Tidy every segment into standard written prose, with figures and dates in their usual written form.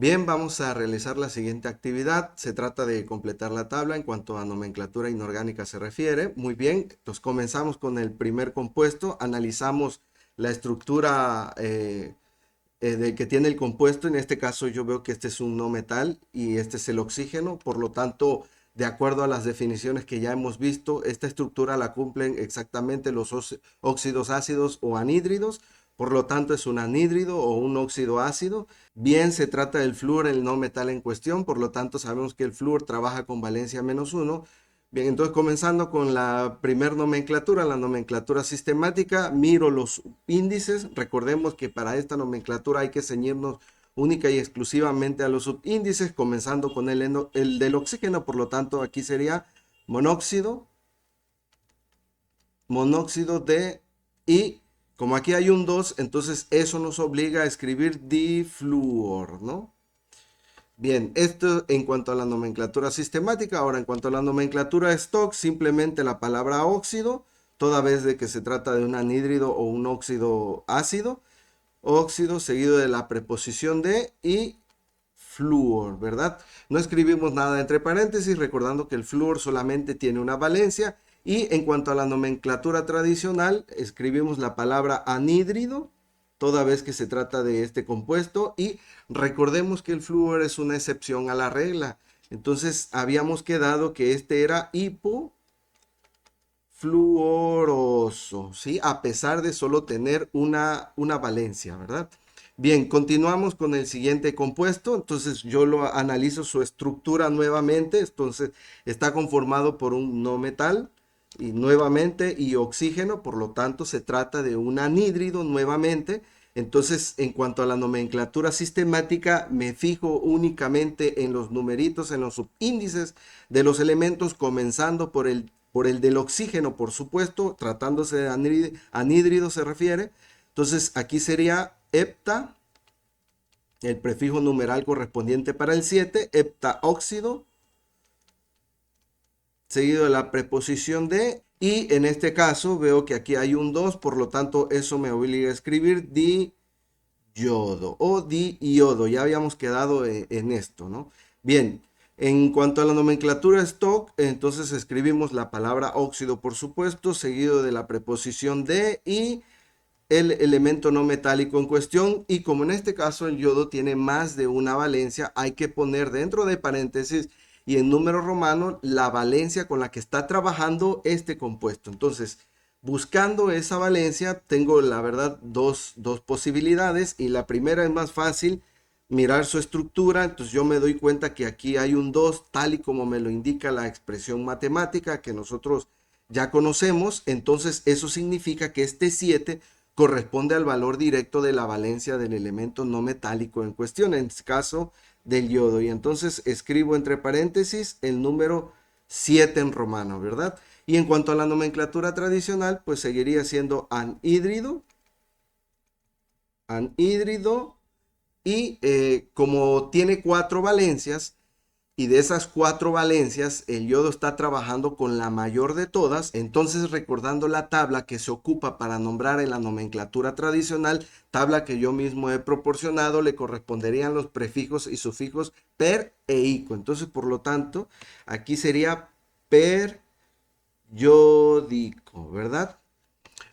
Bien, vamos a realizar la siguiente actividad. Se trata de completar la tabla en cuanto a nomenclatura inorgánica se refiere. Muy bien, entonces comenzamos con el primer compuesto. Analizamos la estructura de que tiene el compuesto. En este caso yo veo que este es un no metal y este es el oxígeno. Por lo tanto, de acuerdo a las definiciones que ya hemos visto, esta estructura la cumplen exactamente los óxidos ácidos o anhídridos. Por lo tanto, es un anhídrido o un óxido ácido. Bien, se trata del flúor, el no metal en cuestión. Por lo tanto, sabemos que el flúor trabaja con valencia -1. Bien, entonces comenzando con la primer nomenclatura, la nomenclatura sistemática, miro los índices. Recordemos que para esta nomenclatura hay que ceñirnos única y exclusivamente a los subíndices, comenzando con el del oxígeno. Por lo tanto, aquí sería monóxido, monóxido de, y como aquí hay un 2, entonces eso nos obliga a escribir difluor, ¿no? Bien, esto en cuanto a la nomenclatura sistemática. Ahora, en cuanto a la nomenclatura stock, simplemente la palabra óxido, toda vez de que se trata de un anhídrido o un óxido ácido, óxido seguido de la preposición de y flúor, ¿verdad? No escribimos nada entre paréntesis, recordando que el flúor solamente tiene una valencia. Y en cuanto a la nomenclatura tradicional, escribimos la palabra anhídrido toda vez que se trata de este compuesto, y recordemos que el flúor es una excepción a la regla. Entonces habíamos quedado que este era hipofluoroso, ¿sí? A pesar de solo tener una valencia, ¿verdad? Bien, continuamos con el siguiente compuesto. Entonces yo lo analizo su estructura nuevamente. Entonces está conformado por un no metal y nuevamente y oxígeno. Por lo tanto se trata de un anhídrido nuevamente. Entonces, en cuanto a la nomenclatura sistemática, me fijo únicamente en los numeritos, en los subíndices de los elementos, comenzando por el del oxígeno, por supuesto, tratándose de anhídrido se refiere. Entonces, aquí sería hepta, el prefijo numeral correspondiente para el 7, heptaóxido, seguido de la preposición de, y en este caso veo que aquí hay un 2, por lo tanto eso me obliga a escribir yodo o diodo. Ya habíamos quedado en esto, ¿no? Bien, en cuanto a la nomenclatura stock, entonces escribimos la palabra óxido, por supuesto, seguido de la preposición de y el elemento no metálico en cuestión. Y como en este caso el yodo tiene más de una valencia, hay que poner dentro de paréntesis y en número romano la valencia con la que está trabajando este compuesto. Entonces, buscando esa valencia, tengo la verdad dos posibilidades, y la primera es más fácil, mirar su estructura. Entonces yo me doy cuenta que aquí hay un 2 tal y como me lo indica la expresión matemática que nosotros ya conocemos. Entonces eso significa que este 7 corresponde al valor directo de la valencia del elemento no metálico en cuestión, en este caso del yodo. Y entonces escribo entre paréntesis el número 7 en romano, ¿verdad? Y en cuanto a la nomenclatura tradicional, pues seguiría siendo anhídrido, anhídrido, y como tiene 4 valencias, y de esas 4 valencias el yodo está trabajando con la mayor de todas. Entonces, recordando la tabla que se ocupa para nombrar en la nomenclatura tradicional, tabla que yo mismo he proporcionado, le corresponderían los prefijos y sufijos per e ico. Entonces, por lo tanto, aquí sería periódico, ¿verdad?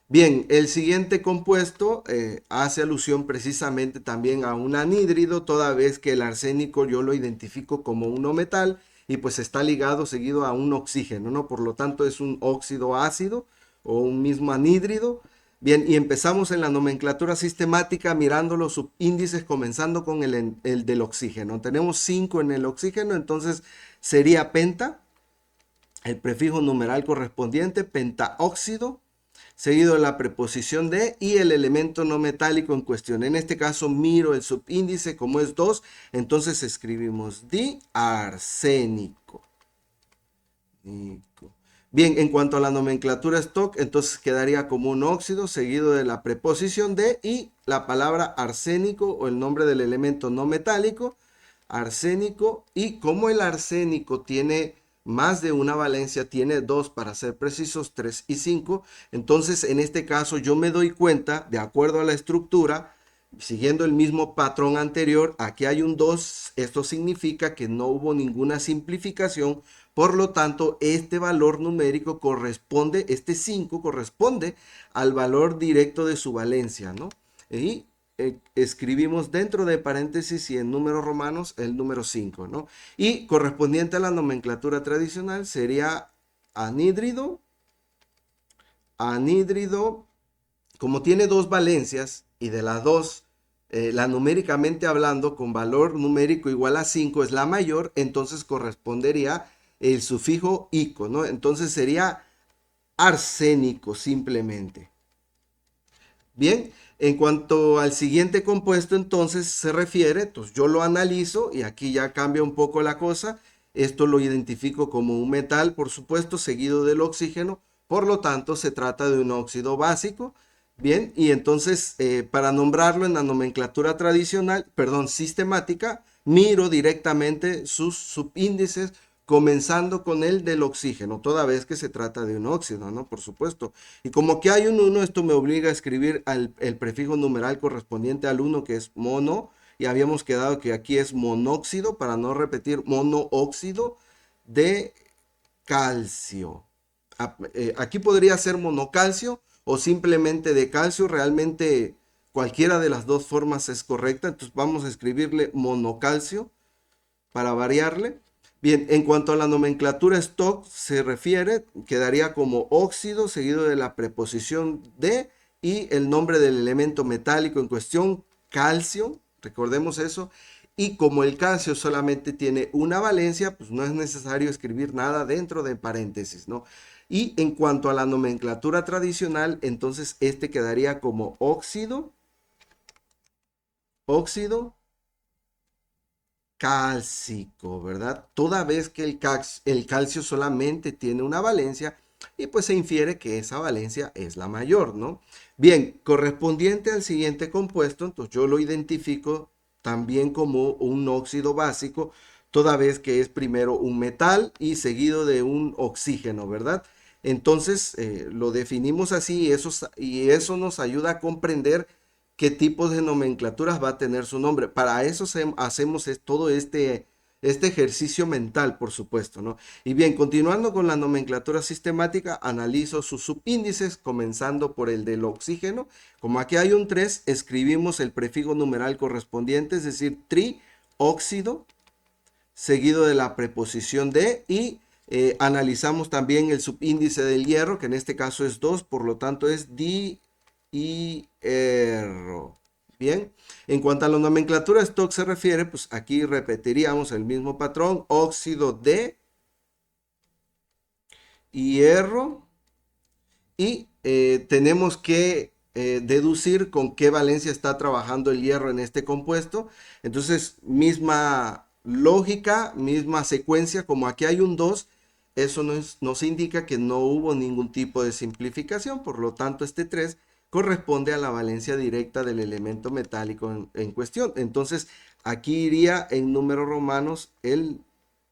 Bien, el siguiente compuesto hace alusión precisamente también a un anhídrido, toda vez que el arsénico yo lo identifico como un no metal y pues está ligado seguido a un oxígeno, ¿no? Por lo tanto es un óxido ácido o un mismo anhídrido. Bien, y empezamos en la nomenclatura sistemática mirando los subíndices, comenzando con el del oxígeno. Tenemos 5 en el oxígeno, entonces sería penta, el prefijo numeral correspondiente, pentaóxido, seguido de la preposición de y el elemento no metálico en cuestión. En este caso miro el subíndice, como es 2, entonces escribimos diarsénico. Bien, en cuanto a la nomenclatura stock, entonces quedaría como un óxido seguido de la preposición de y la palabra arsénico o el nombre del elemento no metálico, arsénico. Y como el arsénico tiene más de una valencia, tiene 2 para ser precisos, 3 y 5, entonces en este caso yo me doy cuenta, de acuerdo a la estructura, Siguiendo el mismo patrón anterior, aquí hay un 2, esto significa que no hubo ninguna simplificación, por lo tanto, este valor numérico corresponde, este 5 corresponde al valor directo de su valencia, ¿no? Y escribimos dentro de paréntesis y en números romanos el número 5, ¿no? Y correspondiente a la nomenclatura tradicional sería anhídrido, anhídrido, como tiene dos valencias y de las dos, la numéricamente hablando, con valor numérico igual a 5 es la mayor, entonces correspondería el sufijo ico, ¿no? Entonces sería arsénico simplemente. Bien, en cuanto al siguiente compuesto, entonces se refiere, entonces yo lo analizo y aquí ya cambia un poco la cosa. Esto lo identifico como un metal, por supuesto, seguido del oxígeno. Por lo tanto, se trata de un óxido básico. Bien, y entonces para nombrarlo en la nomenclatura tradicional, perdón, sistemática, miro directamente sus subíndices, comenzando con el del oxígeno, toda vez que se trata de un óxido, ¿no? Por supuesto. Y como que hay un 1, esto me obliga a escribir el prefijo numeral correspondiente al 1, que es mono, y habíamos quedado que aquí es monóxido, para no repetir, monóxido de calcio. Aquí podría ser monocalcio o simplemente de calcio, realmente cualquiera de las dos formas es correcta, entonces vamos a escribirle monocalcio para variarle. Bien, en cuanto a la nomenclatura stock se refiere, quedaría como óxido seguido de la preposición de y el nombre del elemento metálico en cuestión, calcio, recordemos eso. Y como el calcio solamente tiene una valencia, pues no es necesario escribir nada dentro de paréntesis, ¿no? Y en cuanto a la nomenclatura tradicional, entonces este quedaría como óxido, óxido cálcico, ¿verdad? Toda vez que el calcio solamente tiene una valencia y pues se infiere que esa valencia es la mayor, ¿no? Bien, correspondiente al siguiente compuesto, entonces yo lo identifico también como un óxido básico, toda vez que es primero un metal y seguido de un oxígeno, ¿verdad? Entonces lo definimos así y eso nos ayuda a comprender qué tipos de nomenclaturas va a tener su nombre. Para eso hacemos todo este ejercicio mental, por supuesto, ¿no? Y bien, continuando con la nomenclatura sistemática, analizo sus subíndices, comenzando por el del oxígeno. Como aquí hay un 3, escribimos el prefijo numeral correspondiente, es decir, trióxido, seguido de la preposición de y analizamos también el subíndice del hierro, que en este caso es 2, por lo tanto es hierro. Bien, en cuanto a la nomenclatura stock se refiere, pues aquí repetiríamos el mismo patrón, óxido de hierro y tenemos que deducir con qué valencia está trabajando el hierro en este compuesto. Entonces, misma lógica, misma secuencia, como aquí hay un 2, eso nos indica que no hubo ningún tipo de simplificación, por lo tanto este 3 corresponde a la valencia directa del elemento metálico en cuestión. Entonces, aquí iría en números romanos el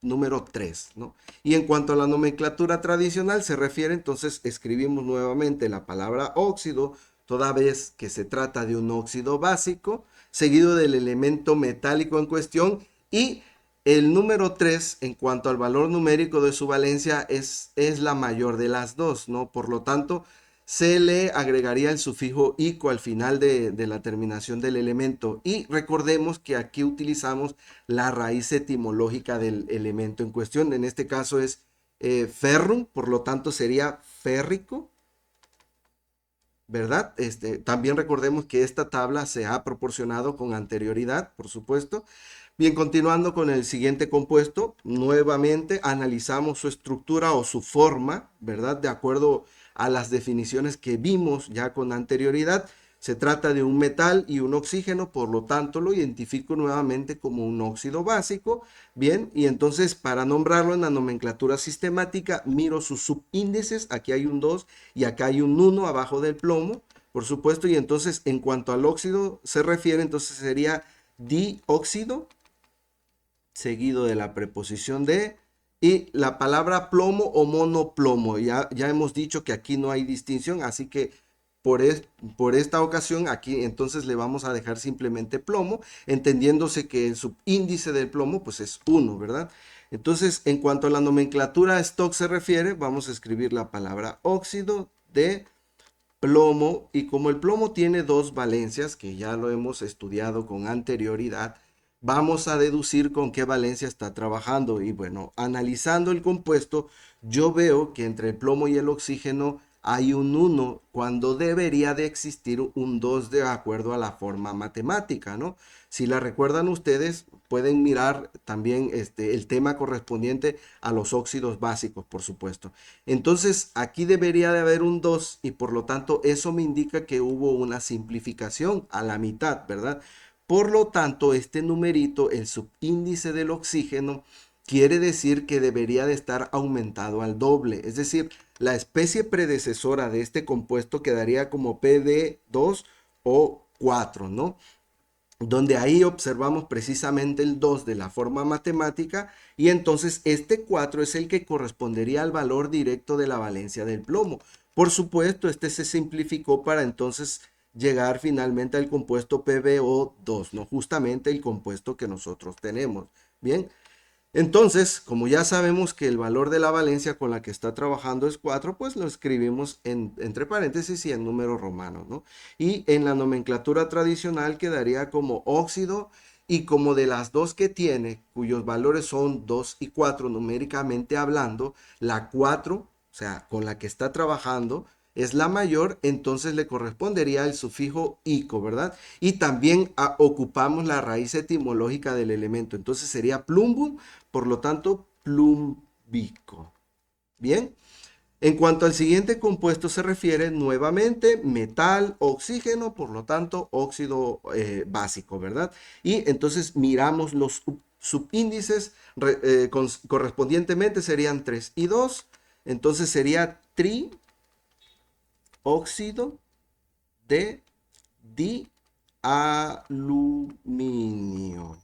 número 3, ¿no? Y en cuanto a la nomenclatura tradicional se refiere, entonces escribimos nuevamente la palabra óxido, toda vez que se trata de un óxido básico, seguido del elemento metálico en cuestión, y el número 3 en cuanto al valor numérico de su valencia es la mayor de las dos, ¿no? Por lo tanto, se le agregaría el sufijo ico al final de la terminación del elemento. Y recordemos que aquí utilizamos la raíz etimológica del elemento en cuestión. En este caso es ferrum, por lo tanto sería férrico, ¿verdad? También recordemos que esta tabla se ha proporcionado con anterioridad, por supuesto. Bien, continuando con el siguiente compuesto, nuevamente analizamos su estructura o su forma, ¿verdad? De acuerdo a las definiciones que vimos ya con anterioridad. Se trata de un metal y un oxígeno, por lo tanto lo identifico nuevamente como un óxido básico. Bien, y entonces para nombrarlo en la nomenclatura sistemática, miro sus subíndices, aquí hay un 2 y acá hay un 1 abajo del plomo, por supuesto, y entonces en cuanto al óxido se refiere, entonces sería dióxido, seguido de la preposición de, y la palabra plomo o monoplomo. Ya hemos dicho que aquí no hay distinción, así que por esta ocasión aquí entonces le vamos a dejar simplemente plomo, entendiéndose que el subíndice del plomo pues es 1, ¿verdad? Entonces, en cuanto a la nomenclatura stock se refiere, vamos a escribir la palabra óxido de plomo, y como el plomo tiene dos valencias, que ya lo hemos estudiado con anterioridad, vamos a deducir con qué valencia está trabajando. Y bueno, analizando el compuesto, yo veo que entre el plomo y el oxígeno hay un 1 cuando debería de existir un 2 de acuerdo a la forma matemática, ¿no? Si la recuerdan ustedes, pueden mirar también el tema correspondiente a los óxidos básicos, por supuesto. Entonces, aquí debería de haber un 2 y por lo tanto eso me indica que hubo una simplificación a la mitad, ¿verdad? Por lo tanto, este numerito, el subíndice del oxígeno, quiere decir que debería de estar aumentado al doble. Es decir, la especie predecesora de este compuesto quedaría como PD2 o 4, ¿no? Donde ahí observamos precisamente el 2 de la forma matemática, y entonces este 4 es el que correspondería al valor directo de la valencia del plomo. Por supuesto, este se simplificó para entonces llegar finalmente al compuesto PbO2, ¿no? Justamente el compuesto que nosotros tenemos. Bien, entonces, como ya sabemos que el valor de la valencia con la que está trabajando es 4, pues lo escribimos entre paréntesis y en números romanos, ¿no? Y en la nomenclatura tradicional quedaría como óxido, y como de las dos que tiene, cuyos valores son 2 y 4 numéricamente hablando, la 4, o sea, con la que está trabajando, es la mayor, entonces le correspondería el sufijo ico, ¿verdad? Y también ocupamos la raíz etimológica del elemento, entonces sería plumbum, por lo tanto, plumbico. Bien, en cuanto al siguiente compuesto se refiere nuevamente metal, oxígeno, por lo tanto, óxido básico, ¿verdad? Y entonces miramos los subíndices correspondientemente serían 3 y 2, entonces sería trióxido de dialuminio.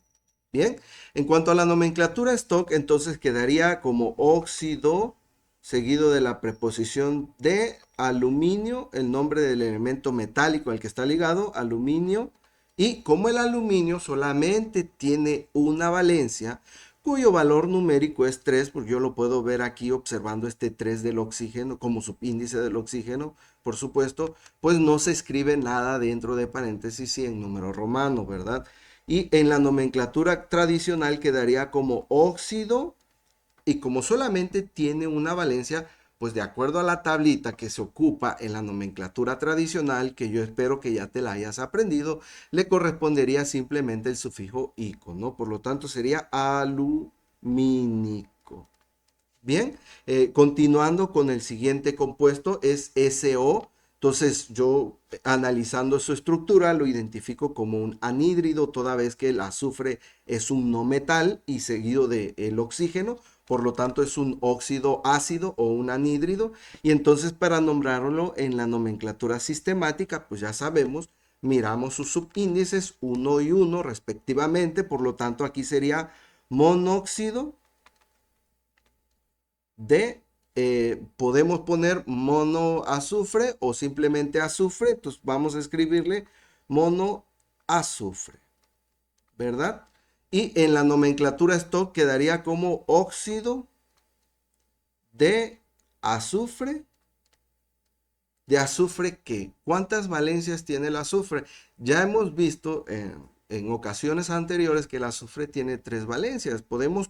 Bien, en cuanto a la nomenclatura stock, entonces quedaría como óxido seguido de la preposición de aluminio, el nombre del elemento metálico al que está ligado, aluminio, y como el aluminio solamente tiene una valencia, cuyo valor numérico es 3, porque yo lo puedo ver aquí observando este 3 del oxígeno como subíndice del oxígeno, por supuesto, pues no se escribe nada dentro de paréntesis y en número romano, ¿verdad? Y en la nomenclatura tradicional quedaría como óxido, y como solamente tiene una valencia, pues de acuerdo a la tablita que se ocupa en la nomenclatura tradicional, que yo espero que ya te la hayas aprendido, le correspondería simplemente el sufijo ico, ¿no? Por lo tanto sería alumínico. Bien, continuando con el siguiente compuesto es SO. Entonces yo analizando su estructura lo identifico como un anhídrido, toda vez que el azufre es un no metal y seguido del oxígeno, por lo tanto es un óxido ácido o un anhídrido. Y entonces para nombrarlo en la nomenclatura sistemática, pues ya sabemos, miramos sus subíndices 1 y 1 respectivamente, por lo tanto aquí sería monóxido de, podemos poner monoazufre o simplemente azufre, entonces vamos a escribirle monoazufre, ¿verdad? Y en la nomenclatura stock quedaría como óxido de azufre. ¿De azufre qué? ¿Cuántas valencias tiene el azufre? Ya hemos visto en ocasiones anteriores que el azufre tiene 3 valencias. Podemos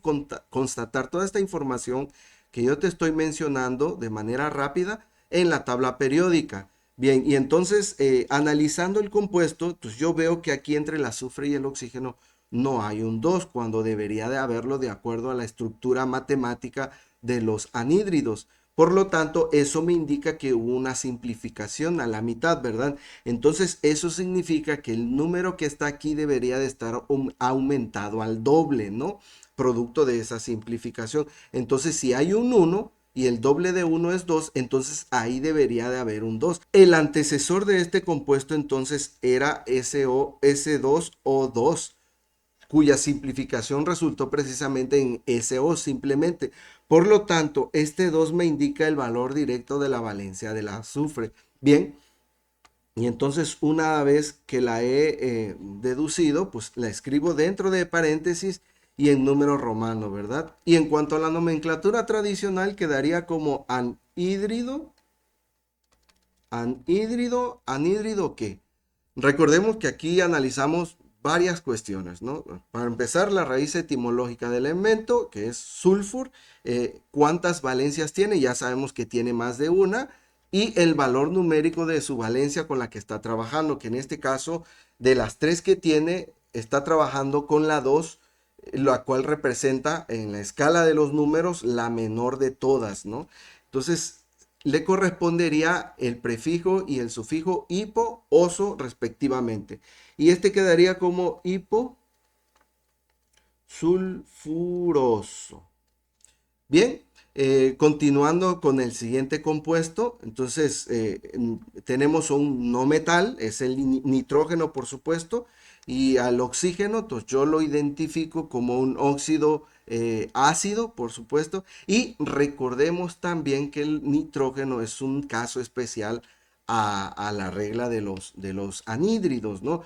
constatar toda esta información que yo te estoy mencionando de manera rápida en la tabla periódica. Bien, y entonces analizando el compuesto, pues yo veo que aquí entre el azufre y el oxígeno no hay un 2 cuando debería de haberlo de acuerdo a la estructura matemática de los anhídridos. Por lo tanto, eso me indica que hubo una simplificación a la mitad, ¿verdad? Entonces, eso significa que el número que está aquí debería de estar aumentado al doble, ¿no? Producto de esa simplificación. Entonces, si hay un 1 y el doble de 1 es 2, entonces ahí debería de haber un 2. El antecesor de este compuesto entonces era S2O2, cuya simplificación resultó precisamente en SO simplemente. Por lo tanto, este 2 me indica el valor directo de la valencia del azufre. Bien, Y entonces una vez que la he deducido, pues la escribo dentro de paréntesis y en número romano, ¿verdad? Y en cuanto a la nomenclatura tradicional, quedaría como anhídrido, ¿qué? Recordemos que aquí analizamos varias cuestiones, ¿no? Para empezar, la raíz etimológica del elemento, que es sulfur, cuántas valencias tiene, ya sabemos que tiene más de una, y el valor numérico de su valencia con la que está trabajando, que en este caso, de las tres que tiene, está trabajando con la 2, la cual representa en la escala de los números la menor de todas, ¿no? Entonces, le correspondería el prefijo y el sufijo hipo, oso, respectivamente. Y este quedaría como hipo sulfuroso. Bien, continuando con el siguiente compuesto, entonces tenemos un no metal, es el nitrógeno por supuesto, y al oxígeno, entonces yo lo identifico como un óxido ácido, por supuesto, y recordemos también que el nitrógeno es un caso especial a la regla de los anhídridos, ¿no?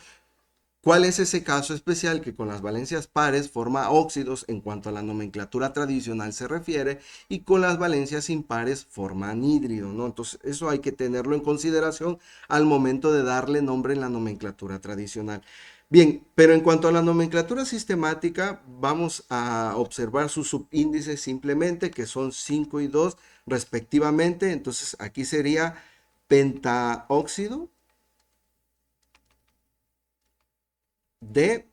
¿Cuál es ese caso especial que con las valencias pares forma óxidos en cuanto a la nomenclatura tradicional se refiere y con las valencias impares forma anhídrido, ¿no? Entonces eso hay que tenerlo en consideración al momento de darle nombre en la nomenclatura tradicional. Bien, pero en cuanto a la nomenclatura sistemática, vamos a observar sus subíndices simplemente, que son 5 y 2 respectivamente. Entonces aquí sería pentaóxido de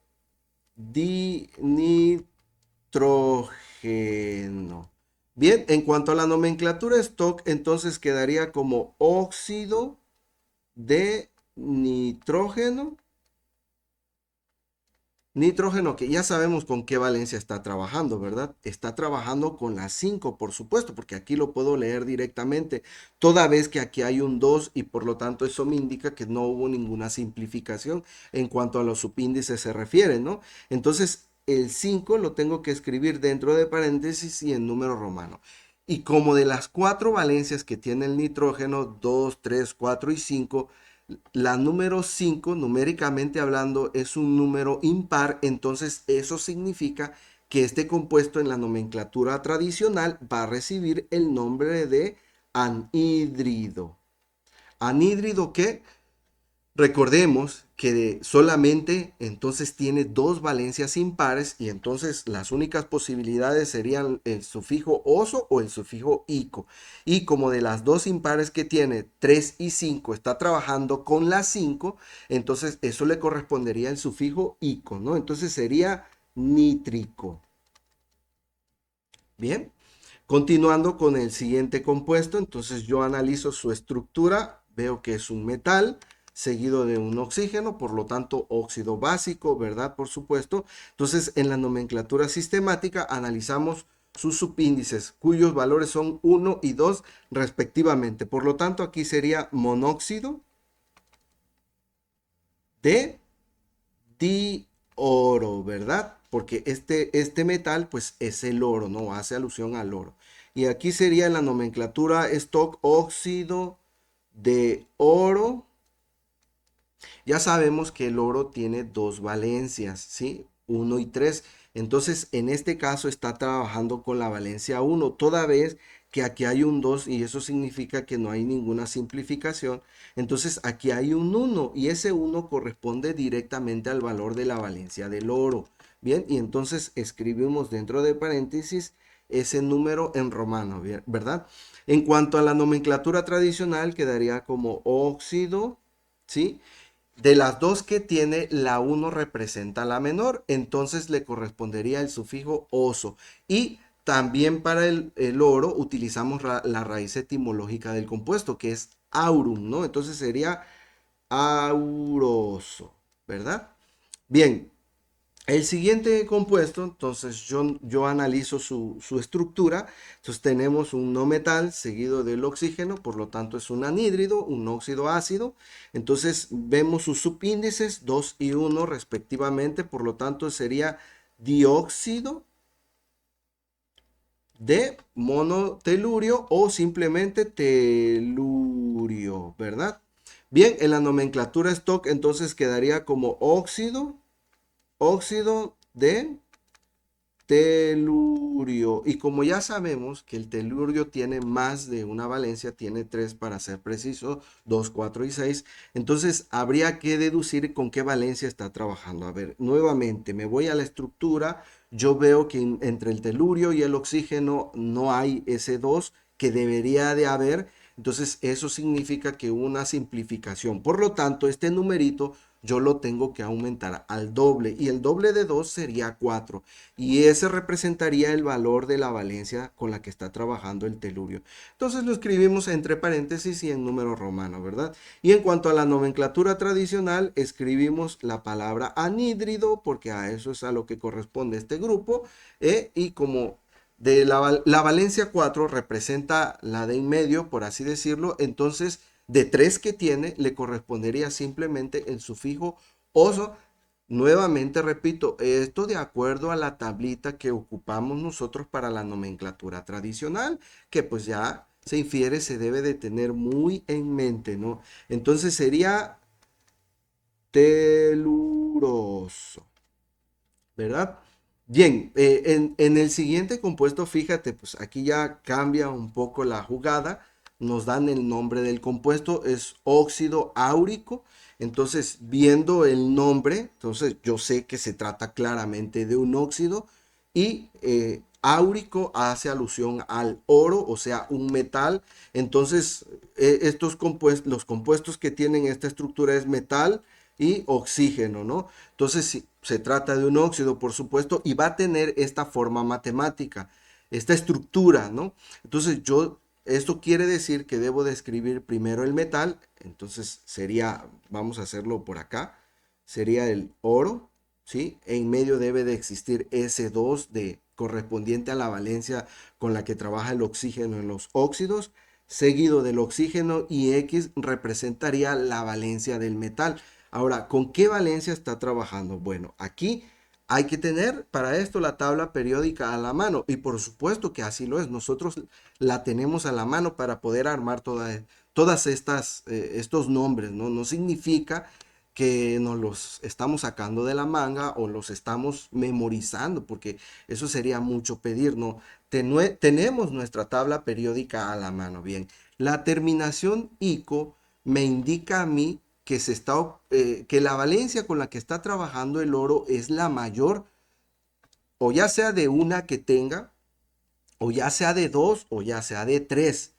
dinitrógeno. Bien, en cuanto a la nomenclatura stock, entonces quedaría como óxido de nitrógeno. Nitrógeno que ya sabemos con qué valencia está trabajando, ¿verdad? Está trabajando con la 5, por supuesto, porque aquí lo puedo leer directamente, toda vez que aquí hay un 2 y por lo tanto eso me indica que no hubo ninguna simplificación en cuanto a los subíndices se refiere, ¿no? Entonces el 5 lo tengo que escribir dentro de paréntesis y en número romano. Y como de las cuatro valencias que tiene el nitrógeno, 2, 3, 4 y 5, la número 5 numéricamente hablando, es un número impar, entonces eso significa que este compuesto en la nomenclatura tradicional va a recibir el nombre de anhídrido. ¿Anhídrido qué? Recordemos que solamente entonces tiene dos valencias impares y entonces las únicas posibilidades serían el sufijo oso o el sufijo ico. Y como de las dos impares que tiene, 3 y 5 está trabajando con la 5, entonces eso le correspondería el sufijo ico, ¿no? Entonces sería nítrico. Bien, continuando con el siguiente compuesto, entonces yo analizo su estructura, veo que es un metal seguido de un oxígeno, por lo tanto óxido básico, ¿verdad? Por supuesto. Entonces en la nomenclatura sistemática analizamos sus subíndices, cuyos valores son 1 y 2 respectivamente. Por lo tanto aquí sería monóxido de dioro, ¿verdad? Porque este metal pues es el oro, ¿no? Hace alusión al oro. Y aquí sería en la nomenclatura stock óxido de oro. Ya sabemos que el oro tiene dos valencias, ¿sí? 1 y 3. Entonces, en este caso está trabajando con la valencia 1, toda vez que aquí hay un 2 y eso significa que no hay ninguna simplificación. Entonces, aquí hay un 1 y ese 1 corresponde directamente al valor de la valencia del oro. Bien, y entonces escribimos dentro de paréntesis ese número en romano, ¿verdad? En cuanto a la nomenclatura tradicional, quedaría como óxido, ¿sí? De las dos que tiene, la uno representa la menor, entonces le correspondería el sufijo oso. Y también para el oro utilizamos la raíz etimológica del compuesto, que es aurum, ¿no? Entonces sería auroso, ¿verdad? Bien, el siguiente compuesto, entonces yo analizo su estructura. Entonces tenemos un no metal seguido del oxígeno, por lo tanto es un anhídrido, un óxido ácido. Entonces vemos sus subíndices 2 y 1 respectivamente, por lo tanto sería dióxido de monotelurio o simplemente telurio, ¿verdad? Bien, en la nomenclatura stock entonces quedaría como óxido de telurio. Y como ya sabemos que el telurio tiene más de una valencia, tiene tres para ser preciso, 2, 4 y 6, entonces habría que deducir con qué valencia está trabajando. A ver, nuevamente me voy a la estructura, yo veo que entre el telurio y el oxígeno no hay ese 2 que debería de haber, entonces eso significa que una simplificación. Por lo tanto, este numerito yo lo tengo que aumentar al doble y el doble de 2 sería 4 y ese representaría el valor de la valencia con la que está trabajando el telurio. Entonces lo escribimos entre paréntesis y en número romano, ¿verdad? Y en cuanto a la nomenclatura tradicional, escribimos la palabra anhídrido porque a eso es a lo que corresponde este grupo y como de la valencia 4 representa la de en medio, por así decirlo, entonces de 3 que tiene le correspondería simplemente el sufijo oso. Nuevamente repito, esto de acuerdo a la tablita que ocupamos nosotros para la nomenclatura tradicional, que pues ya se infiere, se debe de tener muy en mente, ¿no? Entonces sería teluroso, ¿verdad? Bien, en el siguiente compuesto, fíjate, pues aquí ya cambia un poco la jugada. Nos dan el nombre del compuesto, es óxido áurico. Entonces, viendo el nombre, entonces yo sé que se trata claramente de un óxido y áurico hace alusión al oro, o sea, un metal. Entonces, los compuestos que tienen esta estructura es metal y oxígeno, ¿no? Entonces, si se trata de un óxido, por supuesto, y va a tener esta forma matemática, esta estructura, ¿no? Entonces, esto quiere decir que debo de escribir primero el metal, entonces sería, vamos a hacerlo por acá, sería el oro, ¿sí? En medio debe de existir S2 correspondiente a la valencia con la que trabaja el oxígeno en los óxidos, seguido del oxígeno y X representaría la valencia del metal. Ahora, ¿con qué valencia está trabajando? Bueno, aquí hay que tener para esto la tabla periódica a la mano y por supuesto que así lo es. Nosotros la tenemos a la mano para poder armar todas estos nombres, ¿no? No significa que nos los estamos sacando de la manga o los estamos memorizando, porque eso sería mucho pedir, ¿no? Tenemos nuestra tabla periódica a la mano. Bien, la terminación ICO me indica a mí que la valencia con la que está trabajando el oro es la mayor, o ya sea de una que tenga, o ya sea de dos, o ya sea de tres.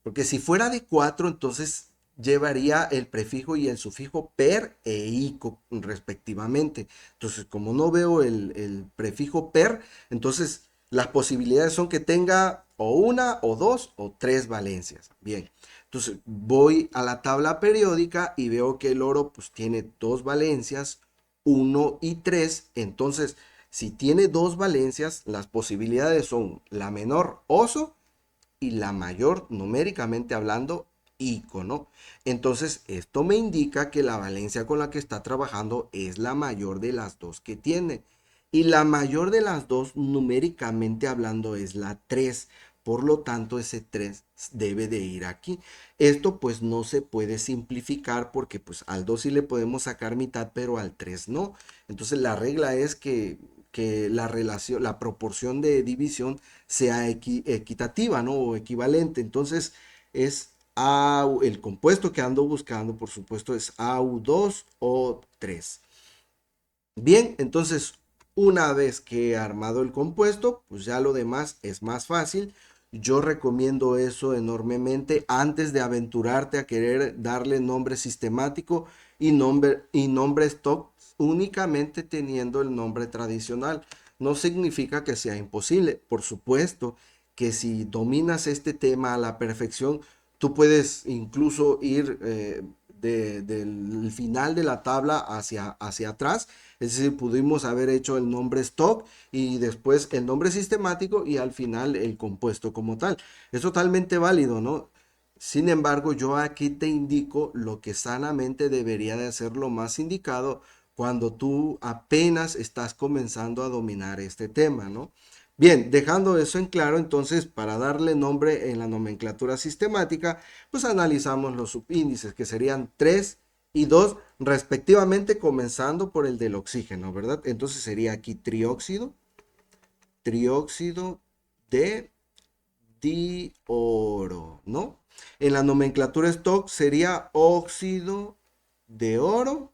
Porque si fuera de cuatro, entonces llevaría el prefijo y el sufijo per e ico respectivamente. Entonces, como no veo el prefijo per, entonces las posibilidades son que tenga o una o dos o tres valencias. Bien, entonces voy a la tabla periódica y veo que el oro pues tiene dos valencias, uno y tres. Entonces, si tiene dos valencias, las posibilidades son la menor oso y la mayor numéricamente hablando icono. Entonces esto me indica que la valencia con la que está trabajando es la mayor de las dos que tiene. Y la mayor de las dos numéricamente hablando es la 3. Por lo tanto, ese 3 debe de ir aquí. Esto pues no se puede simplificar porque pues al 2 sí le podemos sacar mitad, pero al 3 no. Entonces la regla es que la relación, la proporción de división sea equitativa, ¿no? O equivalente. Entonces es el compuesto que ando buscando, por supuesto, es AU2 o 3. Bien, entonces una vez que he armado el compuesto, pues ya lo demás es más fácil. Yo recomiendo eso enormemente antes de aventurarte a querer darle nombre sistemático y nombre stock únicamente teniendo el nombre tradicional. No significa que sea imposible. Por supuesto que si dominas este tema a la perfección, tú puedes incluso ir del final de la tabla hacia atrás. Es decir, pudimos haber hecho el nombre stock y después el nombre sistemático y al final el compuesto como tal. Es totalmente válido, ¿no? Sin embargo, yo aquí te indico lo que sanamente debería de ser lo más indicado cuando tú apenas estás comenzando a dominar este tema, ¿no? Bien, dejando eso en claro, entonces para darle nombre en la nomenclatura sistemática, pues analizamos los subíndices que serían 3 y 2 respectivamente, comenzando por el del oxígeno, ¿verdad? Entonces sería aquí trióxido de dioro, ¿no? En la nomenclatura stock sería óxido de oro,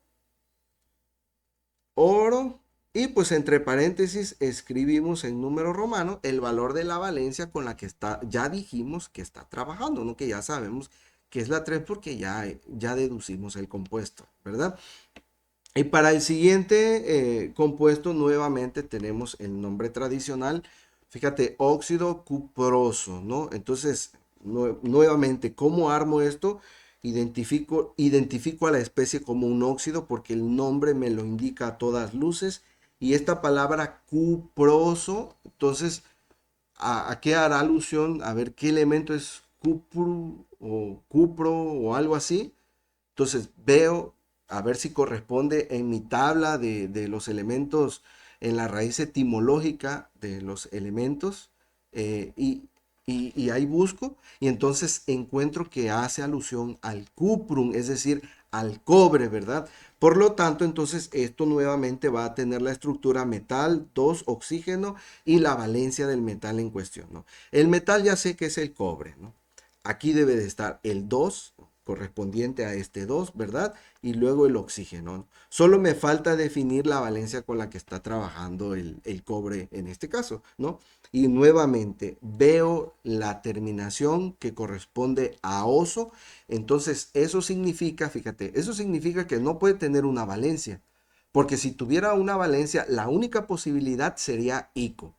y pues entre paréntesis escribimos en número romano el valor de la valencia con la que está, ya dijimos que está trabajando, ¿no? Que ya sabemos que es la 3 porque ya deducimos el compuesto, ¿verdad? Y para el siguiente compuesto nuevamente tenemos el nombre tradicional, fíjate, óxido cuproso, ¿no? Entonces, nuevamente, ¿cómo armo esto? Identifico a la especie como un óxido porque el nombre me lo indica a todas luces. Y esta palabra cuproso, entonces, ¿a qué hará alusión? A ver qué elemento es cupro o cupro o algo así. Entonces veo a ver si corresponde en mi tabla de los elementos, en la raíz etimológica de los elementos, eh, y, y ahí busco y entonces encuentro que hace alusión al cuprum, es decir, al cobre, ¿verdad? Por lo tanto, entonces esto nuevamente va a tener la estructura metal, 2 oxígeno y la valencia del metal en cuestión, ¿no? El metal ya sé que es el cobre, ¿no? Aquí debe de estar el 2 correspondiente a este 2, ¿verdad? Y luego el oxígeno. Solo me falta definir la valencia con la que está trabajando el cobre en este caso, ¿no? Y nuevamente veo la terminación que corresponde a oso. Entonces eso significa, fíjate, eso significa que no puede tener una valencia. Porque si tuviera una valencia, la única posibilidad sería ico.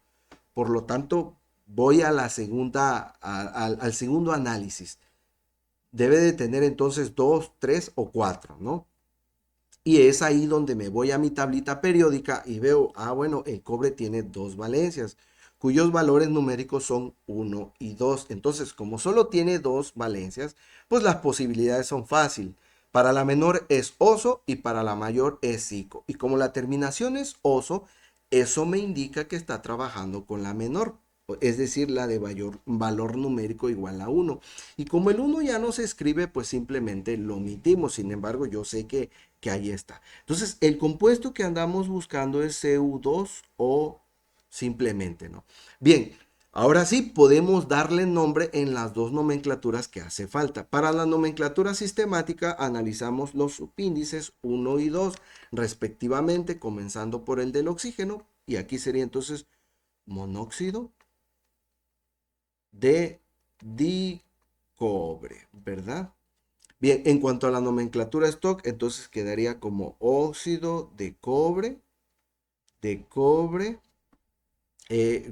Por lo tanto, voy a la segunda, al segundo análisis. Debe de tener entonces 2, 3 o 4, ¿no? Y es ahí donde me voy a mi tablita periódica y veo, bueno, el cobre tiene dos valencias, cuyos valores numéricos son 1 y 2. Entonces, como solo tiene dos valencias, pues las posibilidades son fáciles. Para la menor es oso y para la mayor es psico. Y como la terminación es oso, eso me indica que está trabajando con la menor, es decir, la de valor numérico igual a 1. Y como el 1 ya no se escribe, pues simplemente lo omitimos. Sin embargo, yo sé que ahí está. Entonces, el compuesto que andamos buscando es CU2 o simplemente, ¿no? Bien, ahora sí podemos darle nombre en las dos nomenclaturas que hace falta. Para la nomenclatura sistemática analizamos los subíndices 1 y 2 respectivamente, comenzando por el del oxígeno. Y aquí sería entonces monóxido de dicobre, ¿verdad? Bien, en cuanto a la nomenclatura stock, entonces quedaría como óxido de cobre,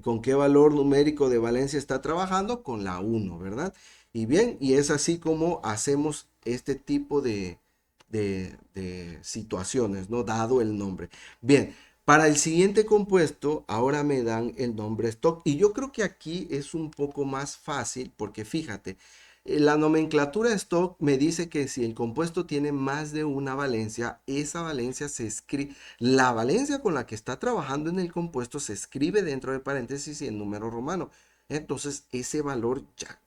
¿con qué valor numérico de valencia está trabajando? Con la 1, ¿verdad? Y bien, y es así como hacemos este tipo de situaciones, ¿no? Dado el nombre. Bien, para el siguiente compuesto, ahora me dan el nombre stock. Y yo creo que aquí es un poco más fácil porque fíjate, la nomenclatura stock me dice que si el compuesto tiene más de una valencia, esa valencia se escribe, la valencia con la que está trabajando en el compuesto se escribe dentro de paréntesis y en número romano. Entonces, ese valor ya,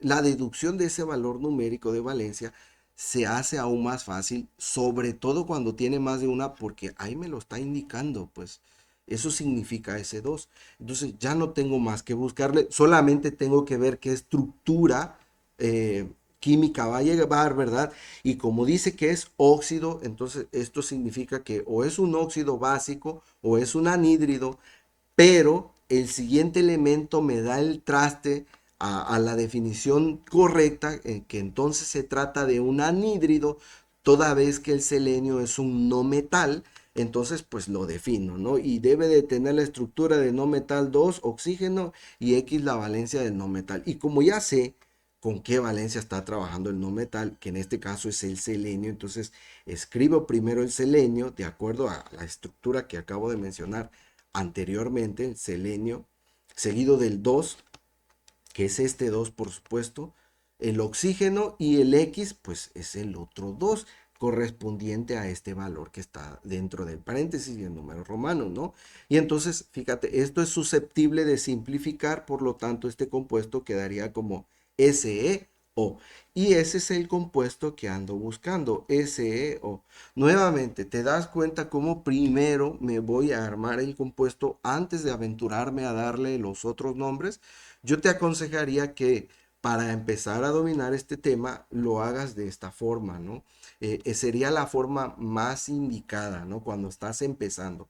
la deducción de ese valor numérico de valencia se hace aún más fácil, sobre todo cuando tiene más de una, porque ahí me lo está indicando, pues eso significa S2. Entonces ya no tengo más que buscarle, solamente tengo que ver qué estructura química va a llevar, ¿verdad? Y como dice que es óxido, entonces esto significa que o es un óxido básico o es un anhídrido, pero el siguiente elemento me da el traste a la definición correcta, que entonces se trata de un anhídrido, toda vez que el selenio es un no metal, entonces pues lo defino, ¿no? Y debe de tener la estructura de no metal 2 oxígeno, y X la valencia del no metal. Y como ya sé con qué valencia está trabajando el no metal, que en este caso es el selenio, entonces escribo primero el selenio de acuerdo a la estructura que acabo de mencionar anteriormente, el selenio, seguido del 2, que es este 2 por supuesto, el oxígeno, y el X pues es el otro 2, correspondiente a este valor que está dentro del paréntesis y el número romano, ¿no? Y entonces, fíjate, esto es susceptible de simplificar, por lo tanto, este compuesto quedaría como SeO. Y ese es el compuesto que ando buscando, SeO. Nuevamente, te das cuenta cómo primero me voy a armar el compuesto antes de aventurarme a darle los otros nombres. Yo te aconsejaría que para empezar a dominar este tema lo hagas de esta forma, ¿no? Sería la forma más indicada, ¿no? Cuando estás empezando.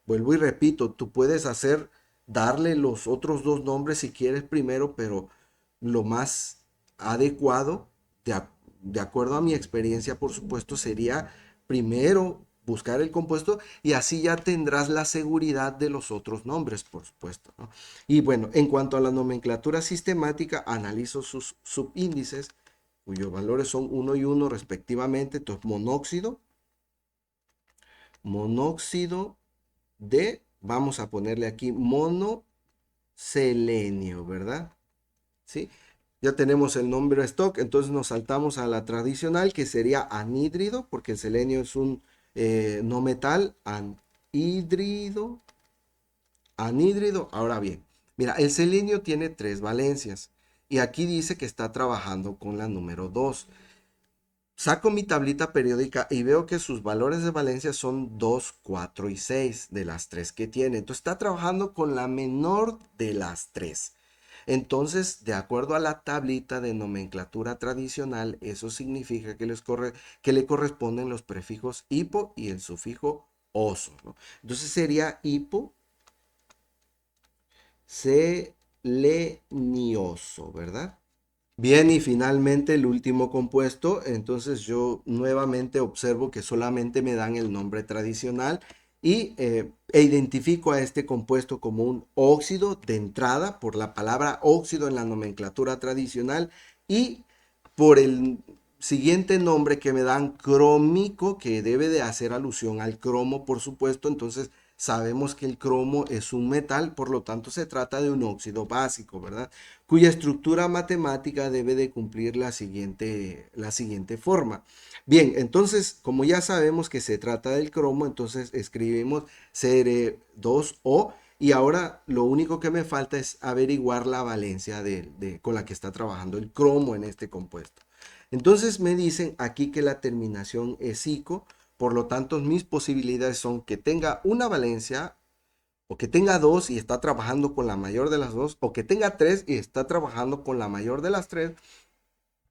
Vuelvo y repito, tú puedes hacer, darle los otros dos nombres si quieres primero, pero lo más adecuado, de, de acuerdo a mi experiencia, por supuesto, sería primero buscar el compuesto y así ya tendrás la seguridad de los otros nombres, por supuesto, ¿no? Y bueno, en cuanto a la nomenclatura sistemática, analizo sus subíndices cuyos valores son uno y uno respectivamente. Entonces, monóxido de, vamos a ponerle aquí, monoselenio, ¿verdad? ¿Sí? Ya tenemos el nombre stock, entonces nos saltamos a la tradicional que sería anhídrido, porque el selenio es un no metal, anhídrido, anhídrido. Ahora bien, mira, el selenio tiene tres valencias y aquí dice que está trabajando con la número 2. Saco mi tablita periódica y veo que sus valores de valencia son 2, 4 y 6 de las tres que tiene. Entonces está trabajando con la menor de las tres. Entonces, de acuerdo a la tablita de nomenclatura tradicional, eso significa que le corresponden los prefijos hipo y el sufijo oso, ¿no? Entonces sería hipo selenioso, ¿verdad? Bien, y finalmente el último compuesto, entonces yo nuevamente observo que solamente me dan el nombre tradicional y identifico a este compuesto como un óxido de entrada por la palabra óxido en la nomenclatura tradicional y por el siguiente nombre que me dan crómico, que debe de hacer alusión al cromo, por supuesto. Entonces sabemos que el cromo es un metal, por lo tanto se trata de un óxido básico, ¿verdad? Cuya estructura matemática debe de cumplir la siguiente forma. Bien, entonces, como ya sabemos que se trata del cromo, entonces escribimos Cr2O y ahora lo único que me falta es averiguar la valencia con la que está trabajando el cromo en este compuesto. Entonces me dicen aquí que la terminación es ico, por lo tanto mis posibilidades son que tenga una valencia o que tenga dos y está trabajando con la mayor de las dos, o que tenga tres y está trabajando con la mayor de las tres,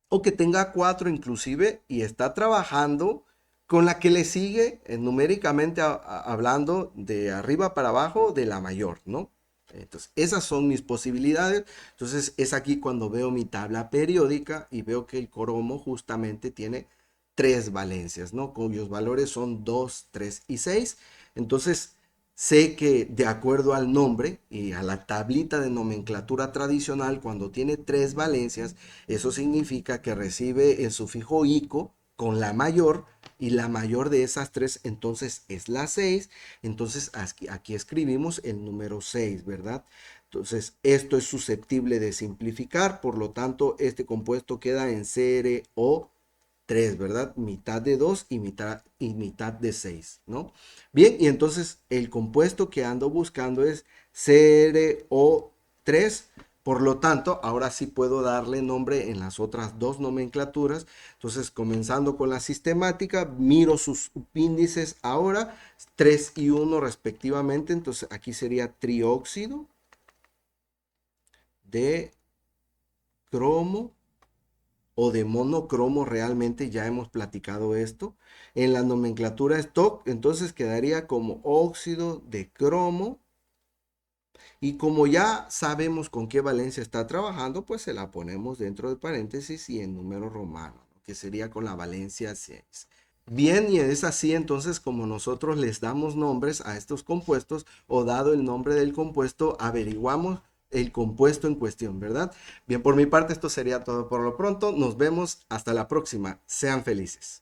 o que tenga cuatro inclusive y está trabajando con la que le sigue numéricamente hablando de arriba para abajo de la mayor, ¿no? Entonces, esas son mis posibilidades. Entonces, es aquí cuando veo mi tabla periódica y veo que el cromo justamente tiene tres valencias, ¿no? Cuyos valores son 2, 3 y 6. Entonces, sé que de acuerdo al nombre y a la tablita de nomenclatura tradicional, cuando tiene tres valencias, eso significa que recibe el sufijo ico con la mayor y la mayor de esas tres entonces es la 6. Entonces aquí escribimos el número 6, ¿verdad? Entonces esto es susceptible de simplificar, por lo tanto este compuesto queda en CrO3, ¿verdad? Mitad de 2 y mitad de 6, ¿no? Bien, y entonces el compuesto que ando buscando es CrO3. Por lo tanto, ahora sí puedo darle nombre en las otras dos nomenclaturas. Entonces, comenzando con la sistemática, miro sus índices ahora, 3 y 1 respectivamente. Entonces, aquí sería trióxido de cromo o de monocromo, realmente ya hemos platicado esto. En la nomenclatura stock, entonces quedaría como óxido de cromo. Y como ya sabemos con qué valencia está trabajando, pues se la ponemos dentro de paréntesis y en número romano, ¿no? Que sería con la valencia 6. Bien, y es así entonces como nosotros les damos nombres a estos compuestos o dado el nombre del compuesto, averiguamos el compuesto en cuestión, ¿verdad? Bien, por mi parte esto sería todo por lo pronto. Nos vemos hasta la próxima. Sean felices.